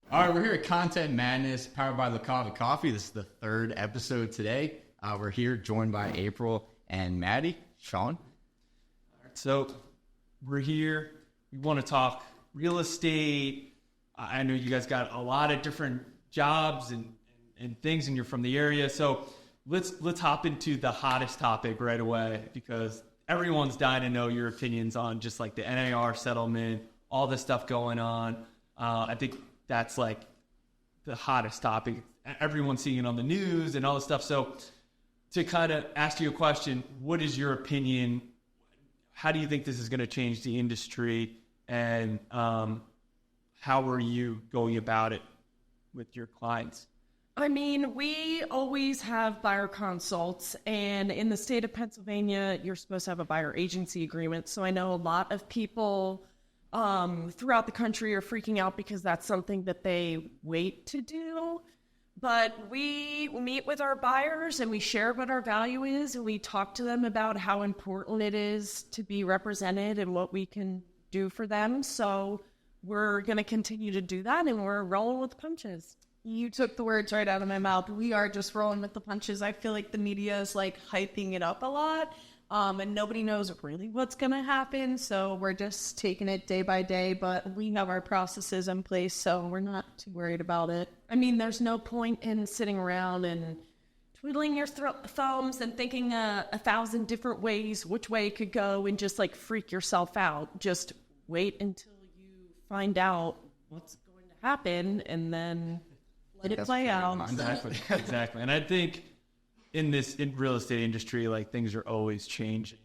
All right, we're here at Content Madness, powered by La Cava Coffee. This is the third episode today. We're here joined by April and Maddie. Sean? So we're here. We want to talk real estate. I know you guys got a lot of different jobs and things, and you're from the area. So let's hop into the hottest topic right away, because everyone's dying to know your opinions on just like the NAR settlement, all this stuff going on. I think that's like the hottest topic. Everyone's seeing it on the news and all this stuff. So to kind of ask you a question, what is your opinion? How do you think this is going to change the industry? And how are you going about it with your clients? I mean, we always have buyer consults, and in the state of Pennsylvania, you're supposed to have a buyer agency agreement. So I know a lot of people throughout the country are freaking out because that's something that they wait to do. But we meet with our buyers and we share what our value is, and we talk to them about how important it is to be represented and what we can do for them. So we're going to continue to do that, and we're rolling with the punches. You took the words right out of my mouth. We are just rolling with the punches. I feel like the media is like hyping it up a lot. And nobody knows really what's going to happen. So we're just taking it day by day, but we have our processes in place, so we're not too worried about it. I mean, there's no point in sitting around and twiddling your thumbs and thinking 1,000 different ways which way it could go and just like freak yourself out. Just wait until you find out what's going to happen and then let it play out. Exactly. And I think in real estate industry, like, things are always changing,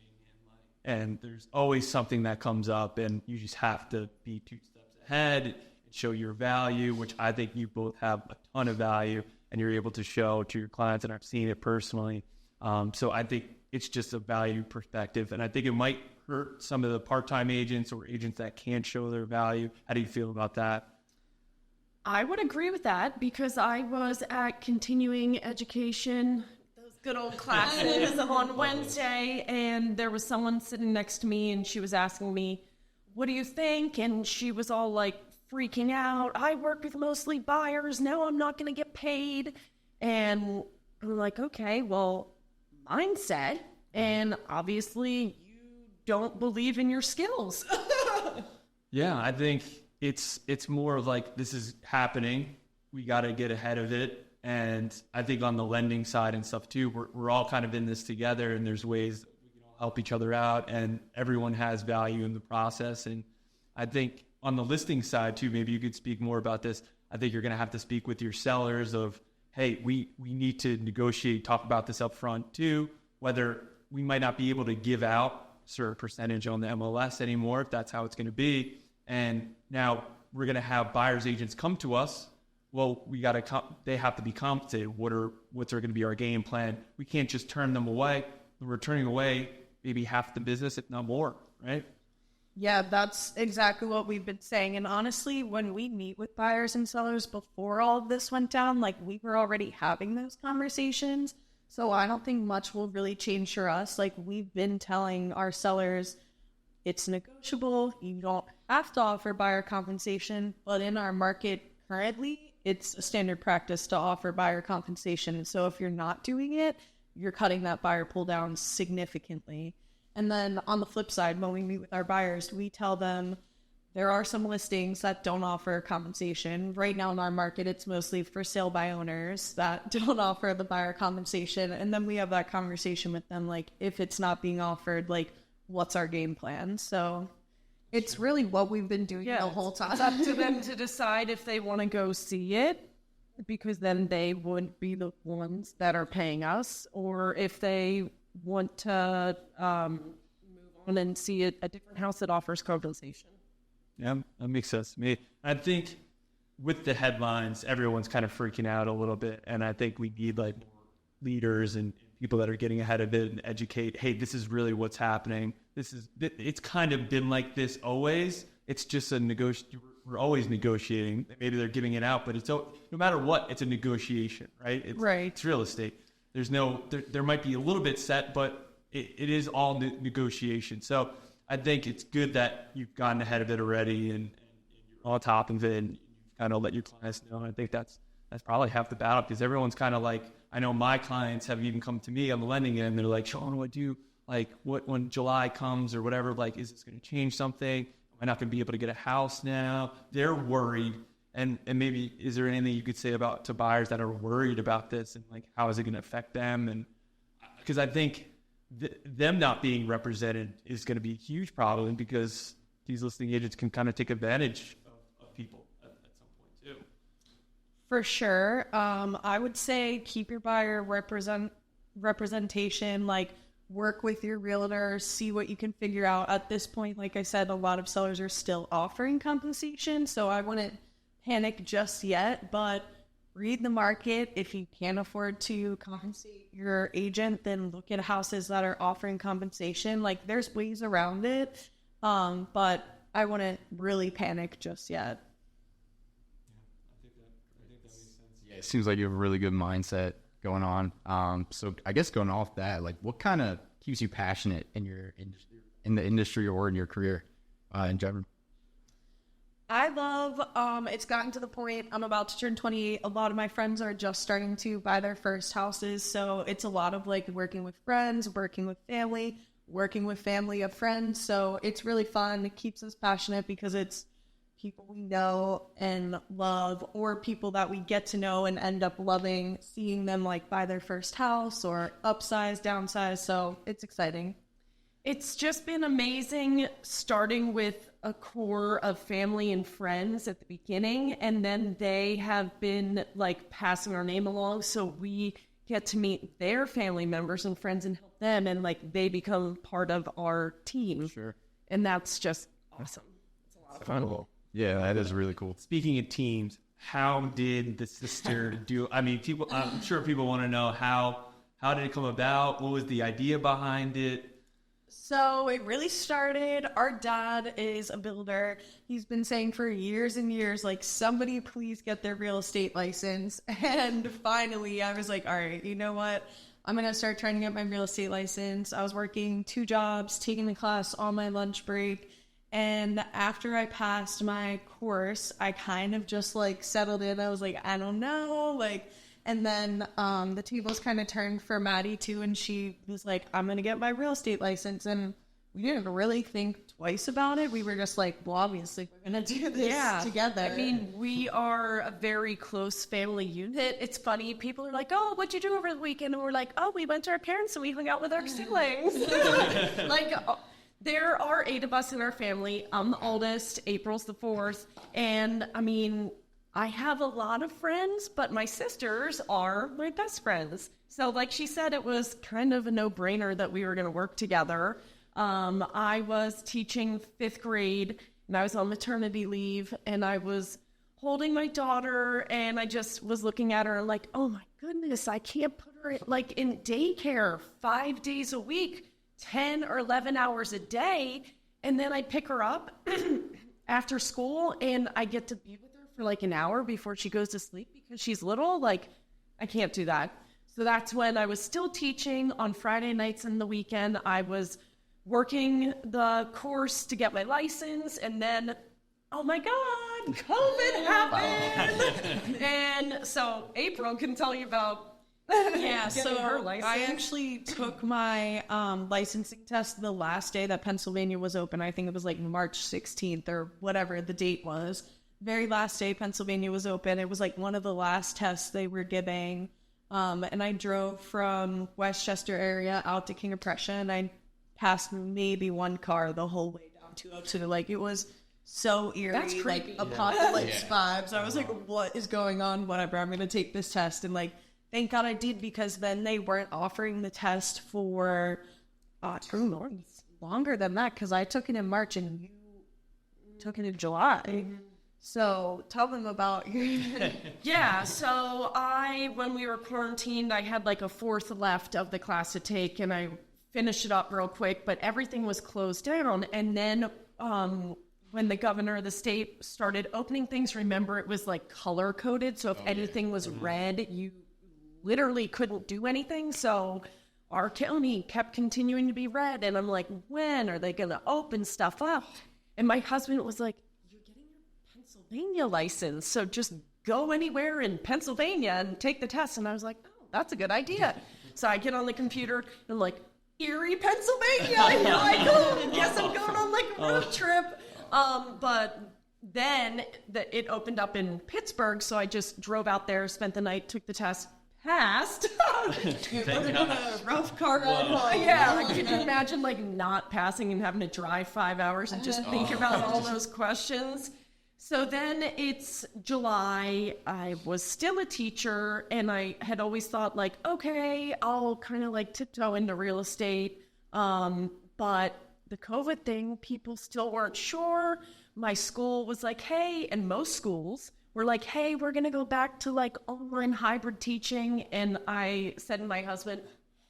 and there's always something that comes up, and you just have to be 2 steps ahead and show your value, which I think you both have a ton of value, and you're able to show to your clients, and I've seen it personally. So I think it's just a value perspective, and I think it might hurt some of the part-time agents or agents that can't show their value. How do you feel about that? I would agree with that, because I was at continuing education, good old classes on Wednesday, and there was someone sitting next to me, and she was asking me, what do you think? And she was all like freaking out. I work with mostly buyers. Now I'm not going to get paid. And I'm like, okay, well, mindset. And obviously you don't believe in your skills. Yeah, I think it's more of like, this is happening. We got to get ahead of it. And I think on the lending side and stuff too, we're all kind of in this together, and there's ways that we can all help each other out, and everyone has value in the process. And I think on the listing side too, maybe you could speak more about this. I think you're going to have to speak with your sellers of, hey, we need to negotiate, talk about this up front too, whether we might not be able to give out a certain percentage on the MLS anymore, if that's how it's going to be. And now we're going to have buyers agents come to us. Well, they have to be compensated. What's going to be our game plan? We can't just turn them away. We're turning away maybe half the business, if not more, right? Yeah, that's exactly what we've been saying. And honestly, when we meet with buyers and sellers before all of this went down, like, we were already having those conversations. So I don't think much will really change for us. Like, we've been telling our sellers, it's negotiable. You don't have to offer buyer compensation. But in our market currently, it's a standard practice to offer buyer compensation. So if you're not doing it, you're cutting that buyer pull down significantly. And then on the flip side, when we meet with our buyers, we tell them there are some listings that don't offer compensation. Right now in our market, it's mostly for sale by owners that don't offer the buyer compensation. And then we have that conversation with them, like, if it's not being offered, like, what's our game plan? So it's really what we've been doing the whole time. It's up to them to decide if they want to go see it, because then they wouldn't be the ones that are paying us, or if they want to move on and see a different house that offers compensation. Yeah, that makes sense to me. I think with the headlines, everyone's kind of freaking out a little bit, and I think we need like more leaders and people that are getting ahead of it and educate, hey, this is really what's happening. It's kind of been like this always. It's just we're always negotiating. Maybe they're giving it out, but no matter what, it's a negotiation, right? It's real estate. There might be a little bit set, but it is all negotiation. So I think it's good that you've gotten ahead of it already and you're on top of it, and you've kind of let your clients know. And I think that's probably half the battle, because everyone's kind of like, I know my clients have even come to me on the lending end. They're like, Sean, what do you like? What when July comes or whatever? Like, is this going to change something? Am I not going to be able to get a house now? They're worried. And maybe is there anything you could say about to buyers that are worried about this, and like how is it going to affect them? And because I think them not being represented is going to be a huge problem, because these listing agents can kind of take advantage of people at some point too. For sure. I would say keep your buyer representation, like work with your realtor, see what you can figure out. At this point, like I said, a lot of sellers are still offering compensation, so I wouldn't panic just yet, but read the market. If you can't afford to compensate your agent, then look at houses that are offering compensation. Like, there's ways around it, but I wouldn't really panic just yet. I think that makes sense. Yeah, it seems like you have a really good mindset going on. So I guess going off that, like, what kind of keeps you passionate in in the industry or in your career in general? I love, it's gotten to the point, I'm about to turn 28. A lot of my friends are just starting to buy their first houses. So it's a lot of like working with friends, working with family of friends. So it's really fun. It keeps us passionate because it's people we know and love, or people that we get to know and end up loving, seeing them like buy their first house or upsize, downsize. So it's exciting. It's just been amazing starting with a core of family and friends at the beginning, and then they have been like passing our name along, so we get to meet their family members and friends and help them, and like they become part of our team. Sure. And that's just awesome. It's a lot of fun. Cool. Yeah, that is really cool. Speaking of teams, how did the sister do? I mean, I'm sure people want to know how did it come about? What was the idea behind it? So it really started, our dad is a builder. He's been saying for years and years, like, somebody please get their real estate license. And finally I was like, all right, you know what? I'm going to start trying to get my real estate license. I was working 2 jobs, taking the class on my lunch break. And after I passed my course, I kind of just like settled in. I was like, I don't know, like, and then the tables kind of turned for Maddie too, and she was like, I'm going to get my real estate license. And we didn't really think twice about it. We were just like, well, obviously we're going to do this together. I mean, we are a very close family unit. It's funny. People are like, oh, what'd you do over the weekend? And we're like, oh, we went to our parents and we hung out with our siblings. Like, there are 8 of us in our family. I'm the oldest. April's the 4th. And I mean, I have a lot of friends, but my sisters are my best friends. So like she said, it was kind of a no-brainer that we were going to work together. I was teaching 5th grade, and I was on maternity leave, and I was holding my daughter, and I just was looking at her and like, oh my goodness, I can't put her in daycare 5 days a week, 10 or 11 hours a day, and then I pick her up after school, and I get to be with her for like an hour before she goes to sleep because she's little. Like, I can't do that. So that's when I was still teaching on Friday nights and the weekend. I was working the course to get my license, and then, oh my God, COVID happened. And so April can tell you about so her license. I actually took my licensing test the last day that Pennsylvania was open. I think it was like March 16th or whatever the date was. Very last day Pennsylvania was open. It was like one of the last tests they were giving. And I drove from Westchester area out to King of Prussia, and I passed maybe one car the whole way down 202. Like, it was so eerie. That's creepy. Like apocalypse vibes. I was like, what is going on? Whatever, I'm going to take this test. And like, thank God I did, because then they weren't offering the test for 2 months. Longer than that, because I took it in March and you took it in July. Mm-hmm. So tell them about Yeah, so when we were quarantined, I had like a 4th left of the class to take, and I finished it up real quick, but everything was closed down. And then when the governor of the state started opening things, remember, it was like color coded. So if anything was red, you literally couldn't do anything. So our county kept continuing to be red. And I'm like, when are they going to open stuff up? And my husband was like, Pennsylvania license. So just go anywhere in Pennsylvania and take the test. And I was like, oh, that's a good idea. So I get on the computer and like, Erie, Pennsylvania. Here I go. Guess I'm going on like a road trip. But then it opened up in Pittsburgh. So I just drove out there, spent the night, took the test, passed. Rough car ride home. Yeah, like, could you imagine like not passing and having to drive 5 hours and just think about all those questions? So then it's July. I was still a teacher, and I had always thought like, okay, I'll kind of like tiptoe into real estate. But the COVID thing, people still weren't sure. My school was like, hey, and most schools were like, hey, we're going to go back to like online hybrid teaching. And I said to my husband,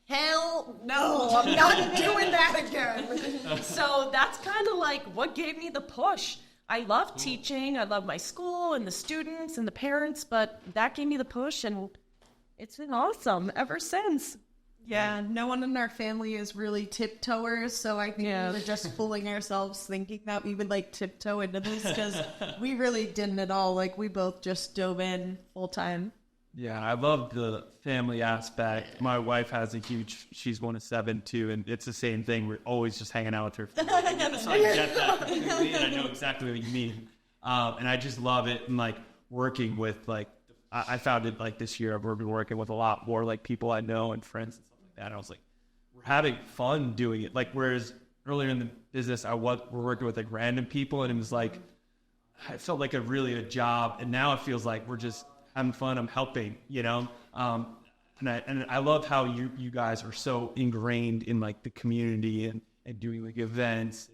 hell no, I'm not doing that again. So that's kind of like what gave me the push. I love teaching. I love my school and the students and the parents, but that gave me the push, and it's been awesome ever since. Yeah, no one in our family is really tiptoers, so I think we were just fooling ourselves thinking that we would like tiptoe into this, because we really didn't at all. Like, we both just dove in full time. Yeah, I love the family aspect. My wife has she's one of 7 too, and it's the same thing. We're always just hanging out with her. So I get that completely, and I know exactly what you mean. And I just love it. And like working with like, I found it like this year, I've been working with a lot more like people I know and friends and stuff like that. And I was like, we're having fun doing it. Like, whereas earlier in the business, we're working with like random people, and it was like, I felt like a job. And now it feels like we're just having fun. I'm helping, you know? And I love how you guys are so ingrained in like the community and doing like events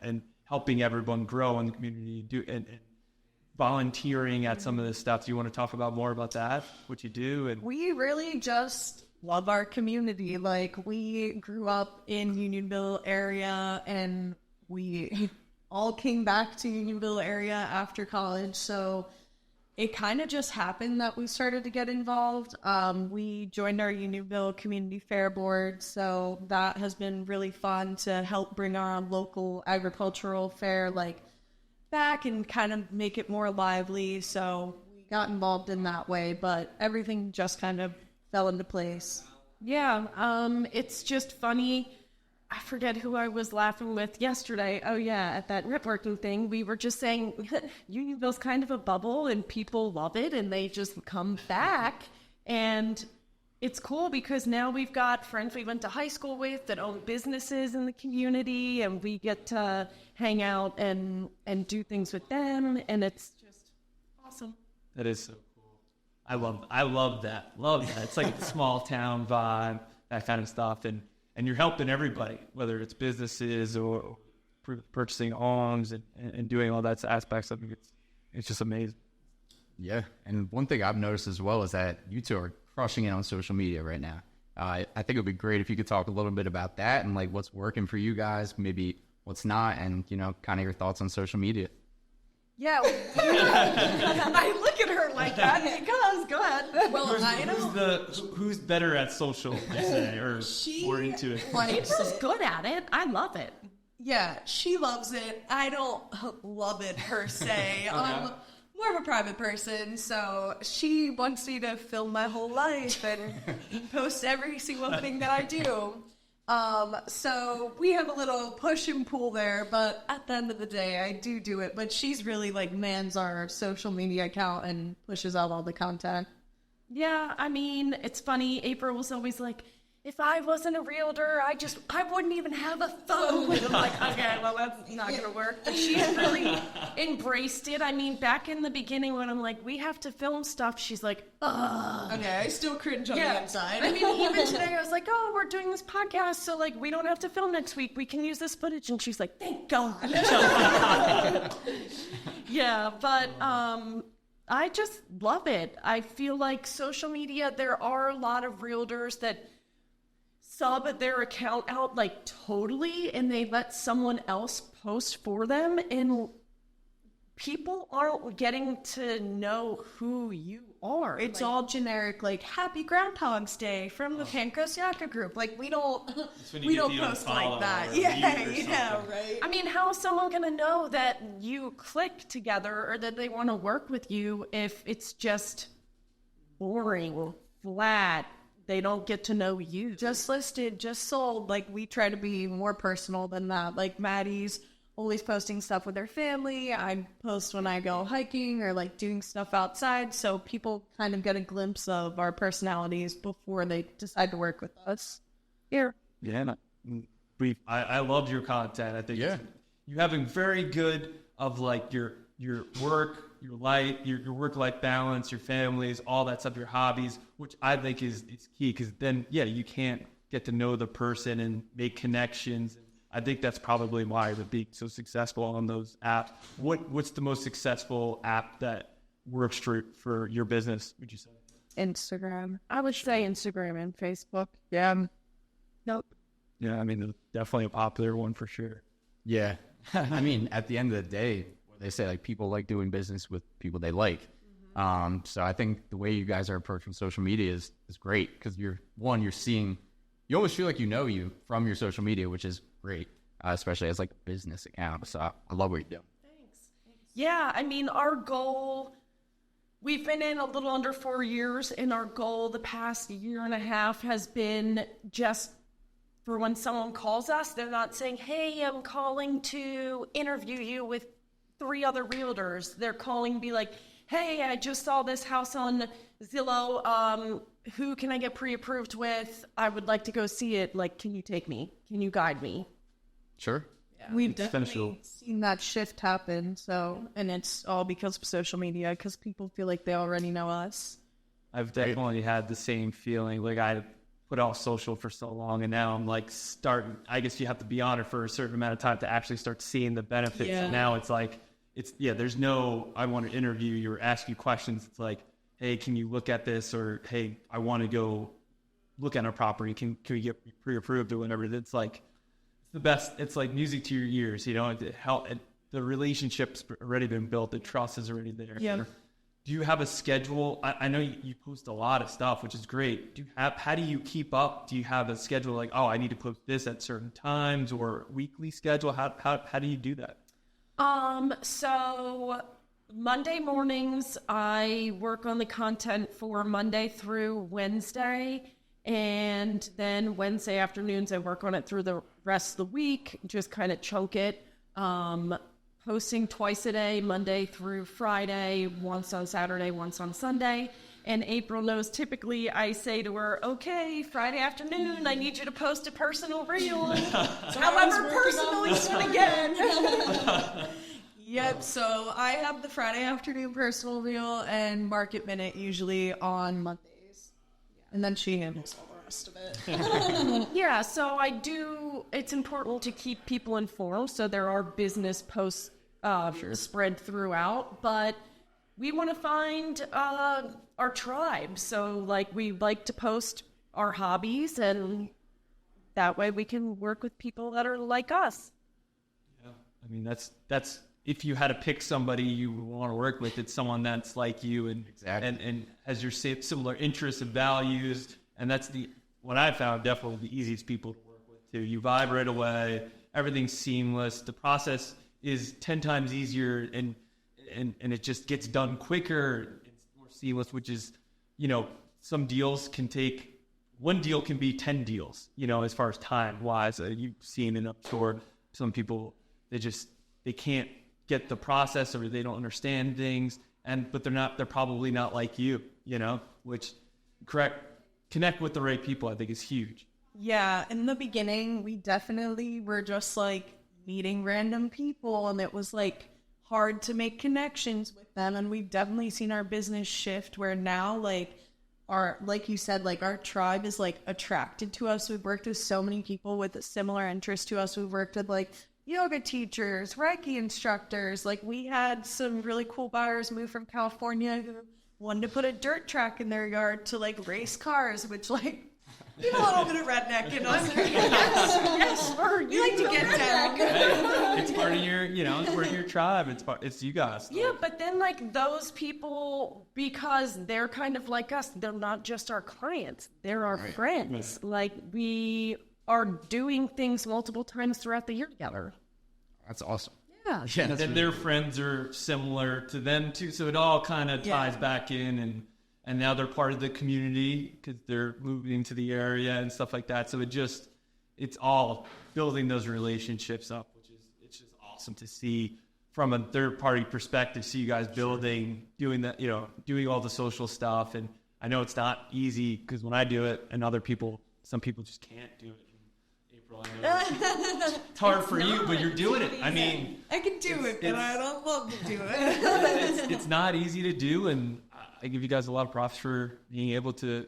and helping everyone grow in the community, and volunteering at some of this stuff. Do you want to talk about more about that, what you do? And we really just love our community. Like, we grew up in Unionville area, and we all came back to Unionville area after college. So it kind of just happened that we started to get involved. We joined our Unionville Community Fair Board, so that has been really fun to help bring our local agricultural fair like back and kind of make it more lively. So we got involved in that way, but everything just kind of fell into place. Yeah, it's just funny. I forget who I was laughing with yesterday. Oh, yeah, at that networking thing, we were just saying Unionville's kind of a bubble, and people love it, and they just come back. And it's cool because now we've got friends we went to high school with that own businesses in the community, and we get to hang out and do things with them, and it's just awesome. that is so cool. I love that. It's like a small town vibe, that kind of stuff. And you're helping everybody, whether it's businesses or purchasing homes and doing all that aspects of it. It's just amazing. Yeah, and one thing I've noticed as well is that you two are crushing it on social media right now. I think it would be great if you could talk a little bit about that and like what's working for you guys, maybe what's not, and kind of your thoughts on social media. Yeah. I look at her like that because, go ahead. Well, I know. Who's better at social, or more into it? April's good at it. I love it. Yeah, she loves it. I don't love it per se. I'm more of a private person, so she wants me to film my whole life and post every single thing that I do. So we have a little push and pull there, but at the end of the day, I do it. But she's really like mans our social media account and pushes out all the content. Yeah, I mean, it's funny. April was always like, if I wasn't a realtor, I wouldn't even have a phone. And I'm like, okay, well, that's not going to work. But she's really embraced it. I mean, back in the beginning when I'm like, we have to film stuff, she's like, ugh. Okay, I still cringe on the inside. I mean, even today I was like, oh, we're doing this podcast, so like, we don't have to film next week. We can use this footage. And she's like, thank God. Yeah, but I just love it. I feel like social media, there are a lot of realtors that sub their account out like totally, and they let someone else post for them, and people aren't getting to know who you are. It's all generic, like Happy Groundhog's Day from the Pancoast Yacka group. Like we don't post like that. Yeah, right. I mean, how is someone going to know that you click together or that they want to work with you if it's just boring, flat? They don't get to know you. Just listed, just sold. Like we try to be more personal than that. Like Maddie's always posting stuff with her family. I post when I go hiking or like doing stuff outside. So people kind of get a glimpse of our personalities before they decide to work with us. Here. Yeah. I loved your content. I think you having very good of like your work, your life, your work-life balance, your families, all that stuff, your hobbies, which I think is key. Because then, you can't get to know the person and make connections. I think that's probably why you're being so successful on those apps. What's the most successful app that works for your business, would you say? Instagram. I would say Instagram and Facebook. Yeah. Nope. Yeah, I mean, definitely a popular one for sure. Yeah. I mean, at the end of the day, they say like people like doing business with people they like. So I think the way you guys are approaching social media is great because you're seeing, you always feel like you know you from your social media, which is great, especially as like a business account. So I love what you're doing. Thanks. Yeah, I mean, our goal, we've been in a little under 4 years, and our goal the past year and a half has been just for when someone calls us, they're not saying, hey, I'm calling to interview you with 3 other realtors. They're calling, be like, hey, I just saw this house on Zillow. Who can I get pre-approved with? I would like to go see it. Like, can you take me? Can you guide me? Sure. Yeah. We've definitely seen that shift happen. So, and it's all because of social media, because people feel like they already know us. I've definitely had the same feeling. Like I put out social for so long, and now I'm like starting. I guess you have to be on it for a certain amount of time to actually start seeing the benefits. Yeah. And now it's like, there's no, I want to interview you or ask you questions. It's like, hey, can you look at this? Or, hey, I want to go look at a property. Can we get pre-approved or whatever? It's like, it's the best. It's like music to your ears, the relationship's already been built. The trust is already there. Yeah. Do you have a schedule? I know you post a lot of stuff, which is great. How do you keep up? Do you have a schedule like, oh, I need to post this at certain times, or weekly schedule? How do you do that? So Monday mornings, I work on the content for Monday through Wednesday, and then Wednesday afternoons, I work on it through the rest of the week, just kind of chunk it. Posting twice a day, Monday through Friday, once on Saturday, once on Sunday. And April knows typically I say to her, okay, Friday afternoon, I need you to post a personal reel. However personal it's going to get. Yep, so I have the Friday afternoon personal reel and Market Minute usually on Mondays. And then she handles all the rest of it. Yeah, so it's important to keep people informed. So there are business posts spread throughout, but we want to find our tribe. So like we like to post our hobbies, and that way we can work with people that are like us. Yeah, I mean that's if you had to pick somebody you want to work with, it's someone that's like you and and has your similar interests and values, and that's what I found definitely the easiest people to work with too. You vibe right away, everything's seamless, the process is 10 times easier, and it just gets done quicker. It's more seamless, which is, some deals can take, one deal can be 10 deals, as far as time wise. You've seen in up store, some people, they can't get the process, or they don't understand things, but they're probably not like you, which connect with the right people, I think is huge. Yeah, in the beginning, we definitely were just like meeting random people, and it was like hard to make connections with them. And we've definitely seen our business shift where now like you said, like our tribe is like attracted to us. We've worked with so many people with a similar interest to us. We've worked with like yoga teachers, Reiki instructors. Like we had some really cool buyers move from California who wanted to put a dirt track in their yard to like race cars, which like A little bit of redneck in us. Yes, We like to get down. Hey, it's part of your, it's part of your tribe. It's you guys. Yeah, but then like those people, because they're kind of like us, they're not just our clients, they're our friends. Like we are doing things multiple times throughout the year together. That's awesome. Yeah. Yeah, And that's then their friends are similar to them too, so it all kind of ties back in, and now they're part of the community because they're moving to the area and stuff like that. So it's all building those relationships up, it's just awesome to see from a third party perspective. See you guys building, doing that, doing all the social stuff. And I know it's not easy because when I do it, and some people just can't do it. April, I know it's hard for you, but you're doing it. I mean, I can do it, but I don't love to do it. it's not easy to do, and I give you guys a lot of props for being able to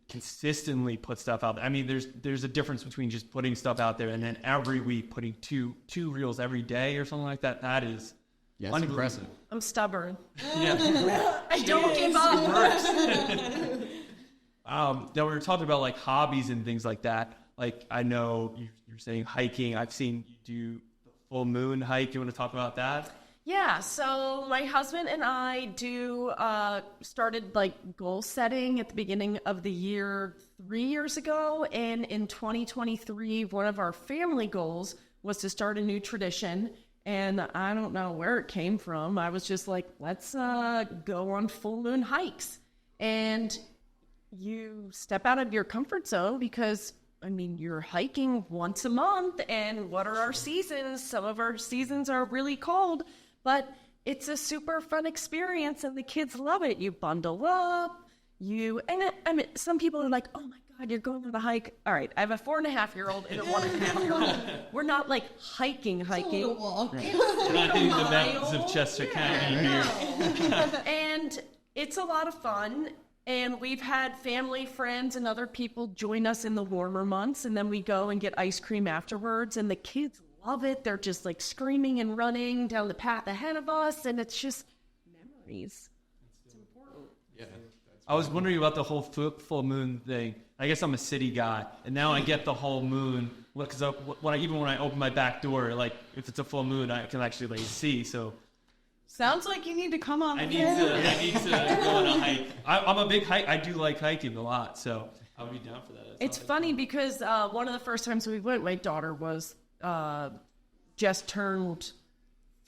consistently put stuff out there. I mean, there's a difference between just putting stuff out there and then every week putting two reels every day or something like that. That is it's impressive. I'm stubborn. Yeah. I don't give up. Now we were talking about like hobbies and things like that. Like I know you're saying hiking. I've seen you do the full moon hike. You want to talk about that? Yeah, so my husband and I started like goal setting at the beginning of the year 3 years ago. And in 2023, one of our family goals was to start a new tradition. And I don't know where it came from. I was just like, let's go on full moon hikes. And you step out of your comfort zone because, I mean, you're hiking once a month. And what are our seasons? Some of our seasons are really cold. But it's a super fun experience, and the kids love it. You bundle up, some people are like, oh my God, you're going on a hike. All right, I have a 4.5-year-old and a 1.5-year-old. We're not like hiking. Walk. We're not doing the mountains of Chester County here. And it's a lot of fun. And we've had family, friends, and other people join us in the warmer months, and then we go and get ice cream afterwards, and the kids love it. They're just like screaming and running down the path ahead of us, and it's just memories. It's important. Yeah. I was wondering about the whole full moon thing. I guess I'm a city guy, and now I get the whole moon. Because even when I open my back door, like if it's a full moon, I can actually like see. So Sounds like you need to come on. I need to go on a hike. I'm a big hike. I do like hiking a lot, so I would be down for that. It's funny because one of the first times we went, my daughter was just turned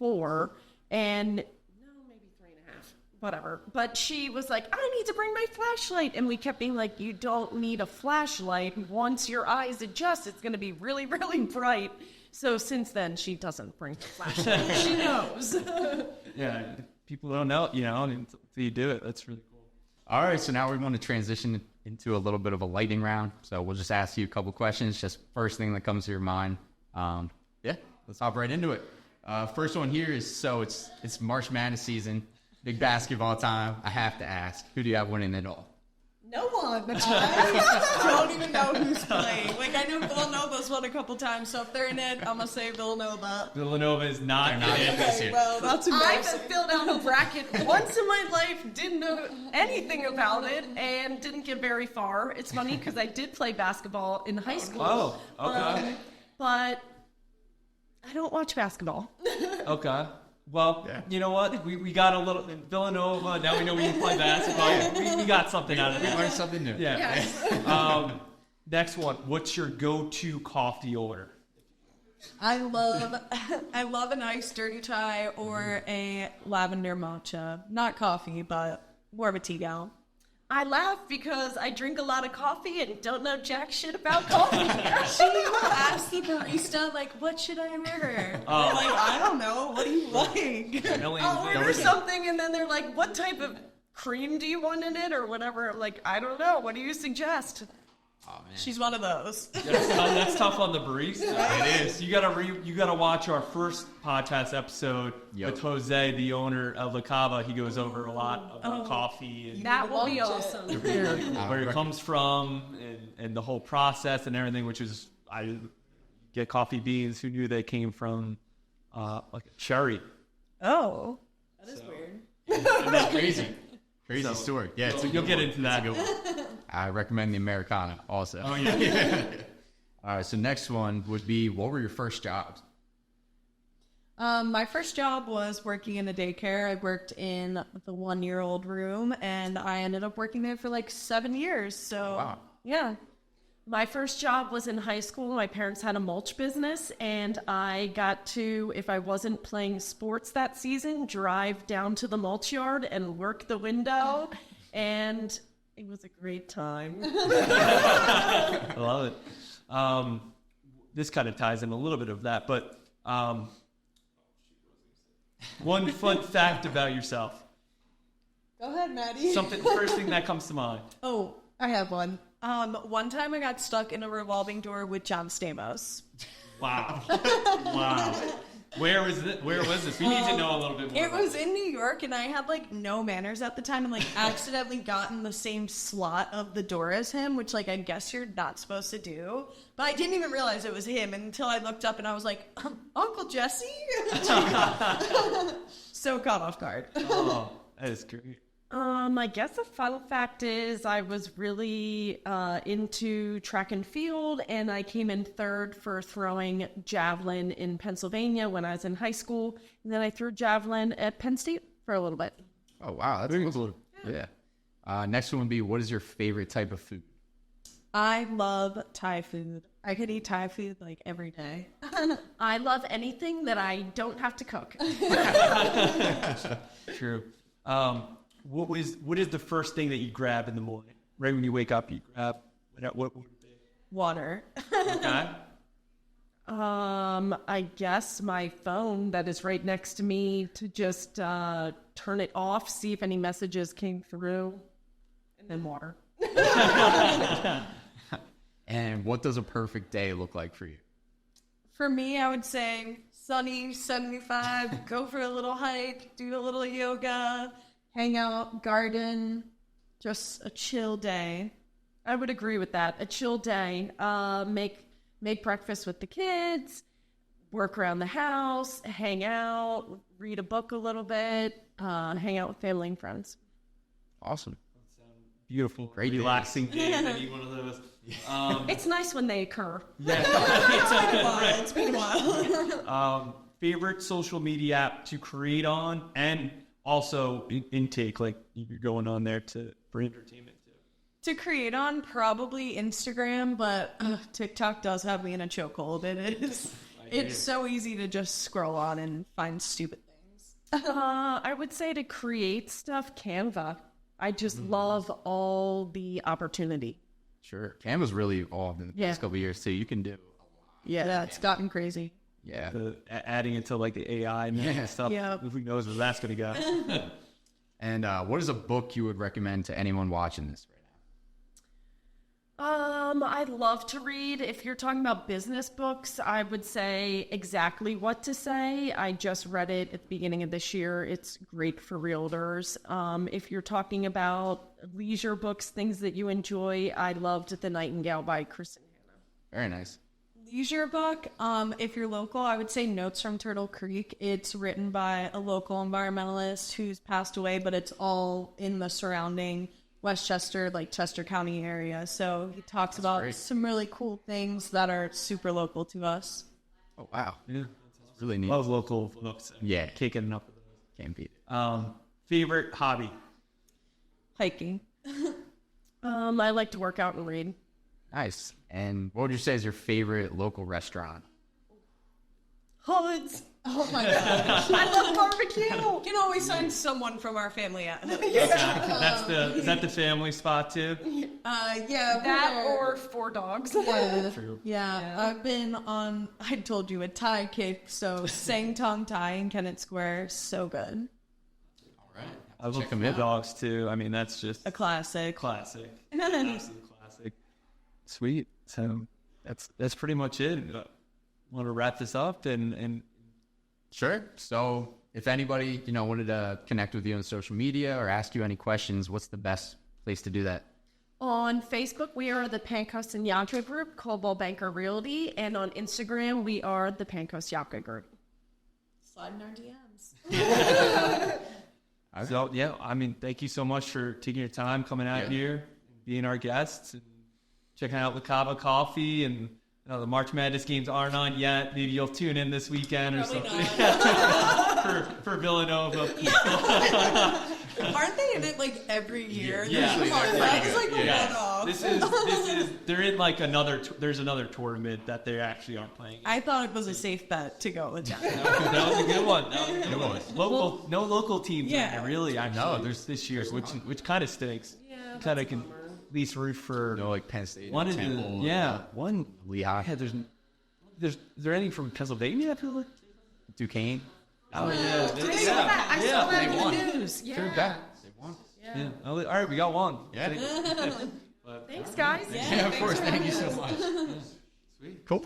4, and maybe 3.5, whatever. But she was like, I need to bring my flashlight. And we kept being like, you don't need a flashlight. Once your eyes adjust, it's going to be really, really bright. So since then, she doesn't bring the flashlight. She knows. Yeah, people don't know, until you do it. That's really cool. All right, so now we're going to transition into a little bit of a lightning round. So we'll just ask you a couple questions, just first thing that comes to your mind. Let's hop right into it. First one here is, it's March Madness season, big basketball time. I have to ask, who do you have winning it all? No one. I don't even know who's playing. Like, I know Villanova's won a couple times, so if they're in it, I'm going to say Villanova. Villanova is not in it this year. Well, that's embarrassing. I've filled out a bracket once in my life, didn't know anything about it, and didn't get very far. It's funny because I did play basketball in high school. Oh, okay. But I don't watch basketball. Okay. Well, You know what? We got a little Villanova. Now we know we can play basketball. We got something out of it. We learned something new. Yeah. Yes. Next one. What's your go-to coffee order? I love a nice dirty chai or a lavender matcha. Not coffee, but more of a tea gal. I laugh because I drink a lot of coffee and don't know jack shit about coffee. She will ask the barista, like, what should I order? I'm like, I don't know. What do you like? I'll order something and then they're like, what type of cream do you want in it or whatever? I'm like, I don't know. What do you suggest? Oh, man. She's one of those. That's tough on the barista. It is. You gotta watch our first podcast episode with Jose, the owner of La Cava. He goes over a lot about coffee and That will be awesome. where it comes from and the whole process and everything. Which is, I get coffee beans. Who knew they came from like a cherry? Oh. That is weird. And that's crazy Crazy So, story. Yeah, it's a you'll good get one. into that. It's a good one. I recommend the Americana also. Oh yeah. All right, so next one would be, what were your first jobs? My first job was working in a daycare. I worked in the 1-year-old room, and I ended up working there for like 7 years. So, Wow. yeah. My first job was in high school. My parents had a mulch business, and I got to, if I wasn't playing sports that season, drive down to the mulch yard and work the window, and it was a great time. I love it. This kind of ties in a little bit of that, but one fun fact about yourself. Go ahead, Maddie. Something, first thing that comes to mind. Oh, I have one. One time I got stuck in a revolving door with John Stamos. Wow. Wow. Where was it? Where was this? We need to know a little bit more. It was in New York, and I had like no manners at the time, and like accidentally got in the same slot of the door as him, which like I guess you're not supposed to do. But I didn't even realize it was him until I looked up and I was like, Uncle Jesse. So caught off guard. Oh, that is great. I guess the fun fact is I was really into track and field, and I came in third for throwing javelin in Pennsylvania when I was in high school. And then I threw javelin at Penn State for a little bit. Oh, wow. That's cool. Yeah. Next one would be, what is your favorite type of food? I love Thai food. I could eat Thai food like every day. I love anything that I don't have to cook. True. What is the first thing that you grab in the morning? Right when you wake up, you grab what would it be? Water. Okay. I guess my phone that is right next to me to just turn it off, see if any messages came through, and then water. And what does a perfect day look like for you? For me, I would say sunny, 75, go for a little hike, do a little yoga, hang out, garden, just a chill day. I would agree with that. A chill day. Make breakfast with the kids, work around the house, hang out, read a book a little bit, hang out with family and friends. Awesome. Beautiful. Great relaxing day. Any one of those. It's nice when they occur. It's been a while. Favorite social media app to create on, and also intake, like you're going on there for entertainment too. To create on, probably Instagram, but TikTok does have me in a chokehold. It's so easy to just scroll on and find stupid things. I would say to create stuff, Canva. I just love all the opportunity. Sure. Canva's really evolved in the past couple of years, too. You can do a lot. Yeah, it's gotten crazy. Yeah. Adding it to like the AI and stuff. Yeah. Who knows where that's going to go. And what is a book you would recommend to anyone watching this right now? I love to read. If you're talking about business books, I would say Exactly What to Say. I just read it at the beginning of this year. It's great for realtors. If you're talking about leisure books, things that you enjoy, I loved The Nightingale by Kristen Hanna. Very nice. Leisure book, if you're local, I would say Notes from Turtle Creek. It's written by a local environmentalist who's passed away, but it's all in the surrounding Westchester, like Chester County area. So he talks about great. some really cool things that are super local to us. Oh, wow. Yeah. That's really neat. Love local books. Yeah. Can't get enough of those. Can't beat it. Favorite hobby? Hiking. I like to work out and read. Nice. And what would you say is your favorite local restaurant? Hoods. Oh my gosh. I love barbecue. You can always find someone from our family at Is that the family spot too? Yeah. That or 4 dogs. True. Yeah, I've been on, I told you, a Thai kick, so Sang Tong Thai in Kennett Square, so good. All right. I love the dogs too. I mean, that's just A classic. classic. Absolute classic. Sweet. So that's pretty much it. Want to wrap this up and Sure. So if anybody, wanted to connect with you on social media or ask you any questions, what's the best place to do that? On Facebook, we are the Pancoast and Yacka Group, Coldwell Banker Realty, and on Instagram, we are the Pancoast Yacka Group. Slide in our DMs. So, yeah, I mean, thank you so much for taking your time, coming out here, being our guests, and checking out La Cava Coffee. And the March Madness games aren't on yet. Maybe you'll tune in this weekend or something for Villanova. Aren't they in it like every year? Yeah. Come on, that was like a one-off. This is they're in like there's another tournament that they actually aren't playing. I thought it was a safe bet to go with that. That was a good one. No local teams in there, really. Actually, No, there's this year, which kind of stinks. Yeah, Kind of can at least root for No, like Penn State. one of Temple, one. Lehigh. Yeah, is there any from Pennsylvania? I feel like. Duquesne. Oh yeah, I saw that in won. the news. Yeah. They're back. They won. Yeah. All right, we got one. Yeah. Thanks, guys. Yeah, of course. Thank you so much. Sweet. Cool.